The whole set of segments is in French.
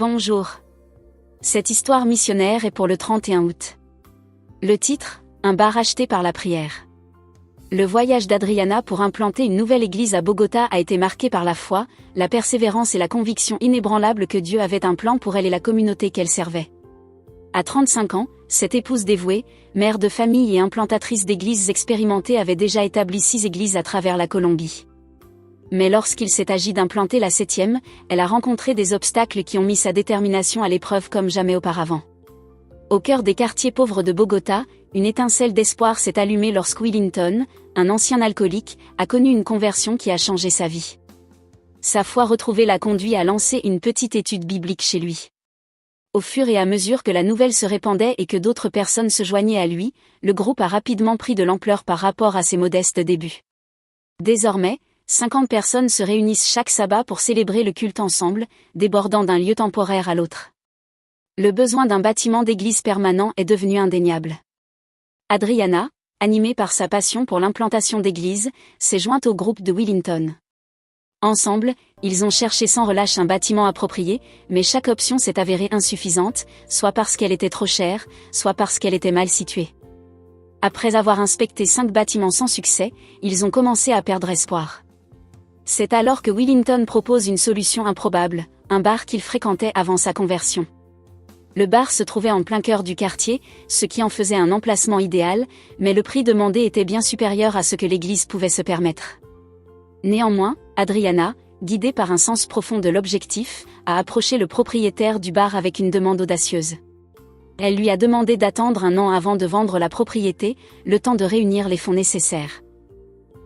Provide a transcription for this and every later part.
Bonjour. Cette histoire missionnaire est pour le 31 août. Le titre, un bar acheté par la prière. Le voyage d'Adriana pour implanter une nouvelle église à Bogota a été marqué par la foi, la persévérance et la conviction inébranlable que Dieu avait un plan pour elle et la communauté qu'elle servait. À 35 ans, cette épouse dévouée, mère de famille et implantatrice d'églises expérimentées avait déjà établi 6 églises à travers la Colombie. Mais lorsqu'il s'est agi d'implanter la 7e, elle a rencontré des obstacles qui ont mis sa détermination à l'épreuve comme jamais auparavant. Au cœur des quartiers pauvres de Bogota, une étincelle d'espoir s'est allumée lorsque Willington, un ancien alcoolique, a connu une conversion qui a changé sa vie. Sa foi retrouvée l'a conduit à lancer une petite étude biblique chez lui. Au fur et à mesure que la nouvelle se répandait et que d'autres personnes se joignaient à lui, le groupe a rapidement pris de l'ampleur par rapport à ses modestes débuts. Désormais, 50 personnes se réunissent chaque sabbat pour célébrer le culte ensemble, débordant d'un lieu temporaire à l'autre. Le besoin d'un bâtiment d'église permanent est devenu indéniable. Adriana, animée par sa passion pour l'implantation d'églises, s'est jointe au groupe de Willington. Ensemble, ils ont cherché sans relâche un bâtiment approprié, mais chaque option s'est avérée insuffisante, soit parce qu'elle était trop chère, soit parce qu'elle était mal située. Après avoir inspecté 5 bâtiments sans succès, ils ont commencé à perdre espoir. C'est alors que Willington propose une solution improbable, un bar qu'il fréquentait avant sa conversion. Le bar se trouvait en plein cœur du quartier, ce qui en faisait un emplacement idéal, mais le prix demandé était bien supérieur à ce que l'église pouvait se permettre. Néanmoins, Adriana, guidée par un sens profond de l'objectif, a approché le propriétaire du bar avec une demande audacieuse. Elle lui a demandé d'attendre un an avant de vendre la propriété, le temps de réunir les fonds nécessaires.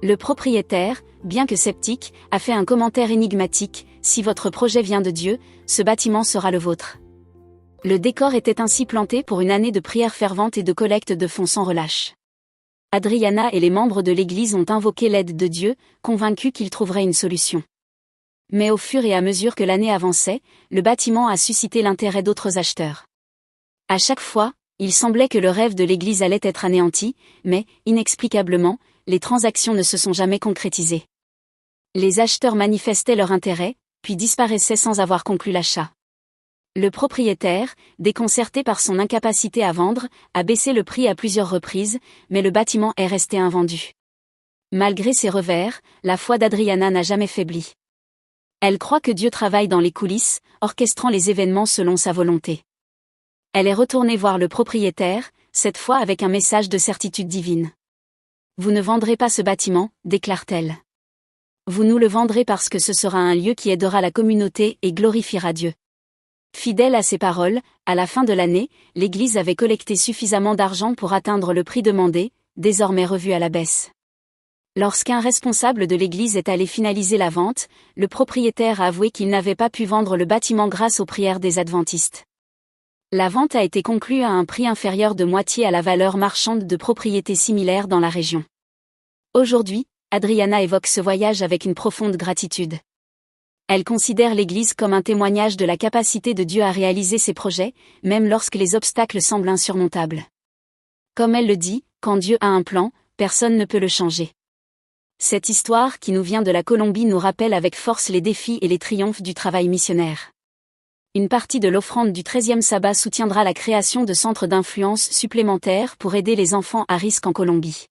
Le propriétaire, bien que sceptique, a fait un commentaire énigmatique: « Si votre projet vient de Dieu, ce bâtiment sera le vôtre. » Le décor était ainsi planté pour une année de prières ferventes et de collecte de fonds sans relâche. Adriana et les membres de l'église ont invoqué l'aide de Dieu, convaincus qu'ils trouveraient une solution. Mais au fur et à mesure que l'année avançait, le bâtiment a suscité l'intérêt d'autres acheteurs. À chaque fois, il semblait que le rêve de l'église allait être anéanti, mais, inexplicablement, les transactions ne se sont jamais concrétisées. Les acheteurs manifestaient leur intérêt, puis disparaissaient sans avoir conclu l'achat. Le propriétaire, déconcerté par son incapacité à vendre, a baissé le prix à plusieurs reprises, mais le bâtiment est resté invendu. Malgré ces revers, la foi d'Adriana n'a jamais faibli. Elle croit que Dieu travaille dans les coulisses, orchestrant les événements selon sa volonté. Elle est retournée voir le propriétaire, cette fois avec un message de certitude divine. « Vous ne vendrez pas ce bâtiment, déclare-t-elle. Vous nous le vendrez parce que ce sera un lieu qui aidera la communauté et glorifiera Dieu. » Fidèle à ses paroles, à la fin de l'année, l'église avait collecté suffisamment d'argent pour atteindre le prix demandé, désormais revu à la baisse. Lorsqu'un responsable de l'église est allé finaliser la vente, le propriétaire a avoué qu'il n'avait pas pu vendre le bâtiment grâce aux prières des adventistes. La vente a été conclue à un prix inférieur de moitié à la valeur marchande de propriétés similaires dans la région. Aujourd'hui, Adriana évoque ce voyage avec une profonde gratitude. Elle considère l'Église comme un témoignage de la capacité de Dieu à réaliser ses projets, même lorsque les obstacles semblent insurmontables. Comme elle le dit, quand Dieu a un plan, personne ne peut le changer. Cette histoire qui nous vient de la Colombie nous rappelle avec force les défis et les triomphes du travail missionnaire. Une partie de l'offrande du 13e sabbat soutiendra la création de centres d'influence supplémentaires pour aider les enfants à risque en Colombie.